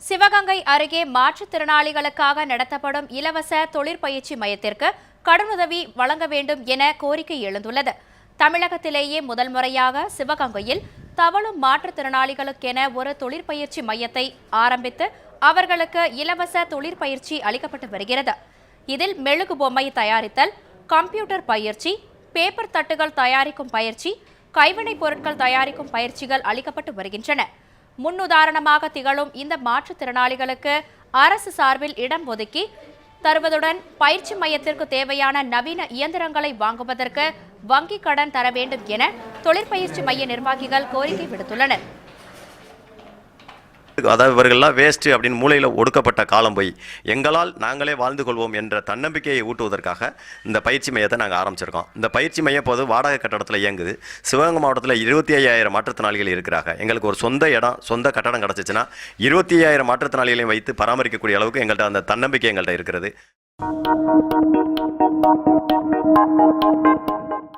சிவகங்கை அருகே மாற்றுத்திறனாளிகளுக்காக நடத்தப்படும் இலவச தொழிற்பயிற்சி மையத்திற்கு கடனுதவி வழங்க வேண்டும் என கோரிக்கை எழுந்துள்ளது. தமிழகத்திலேயே முதல் முறையாக சிவகங்கையில் தவழும் மாற்றுத்திறனாளிகளுக்கென ஒரு தொழிற்பயிற்சி மையத்தை ஆரம்பித்து அவர்களுக்கு இலவச தொழிற்பயிற்சி அளிக்கப்பட்டு வருகிறது. இதில் மெழுகு பொம்மை தயாரித்தல், கம்ப்யூட்டர் பயிற்சி, பேப்பர் தட்டுகள் தயாரிக்கும் பயிற்சி, கைவினைப் பொருட்கள் தயாரிக்கும் பயிற்சிகள் அளிக்கப்பட்டு வருகின்றன. முன்னுதாரணமாக திகழும் இந்த மாற்றுத்திறனாளிகளுக்கு அரசு சார்பில் இடம் ஒதுக்கி தருவதுடன் பயிற்சி மையத்திற்கு தேவையான நவீன இயந்திரங்களை வாங்குவதற்கு வங்கி கடன் தர வேண்டும் என தொழிற்பயிற்சி மைய நிர்வாகிகள் கோரிக்கை விடுத்துள்ளனர். அதாவது இவர்கள்லாம் வேஸ்ட்டு அப்படின்னு மூலையில் ஒடுக்கப்பட்ட காலம் போய் எங்களால் நாங்களே வாழ்ந்து கொள்வோம் என்ற தன்னம்பிக்கையை ஊட்டுவதற்காக இந்த பயிற்சி மையத்தை நாங்கள் ஆரம்பிச்சிருக்கோம். இந்த பயிற்சி மையம் போது வாடகை கட்டடத்தில் இயங்குது. சிவகங்கை மாவட்டத்தில் 25,000 மாற்றுத்திறனாளிகள் இருக்கிறாங்க. எங்களுக்கு ஒரு சொந்த இடம், சொந்த கட்டடம் கிடச்சிச்சுன்னா 25,000 மாற்றுத்திறனாளிகளையும் வைத்து பராமரிக்கக்கூடிய அளவுக்கு எங்கள்கிட்ட அந்த தன்னம்பிக்கை எங்கள்கிட்ட இருக்கிறது.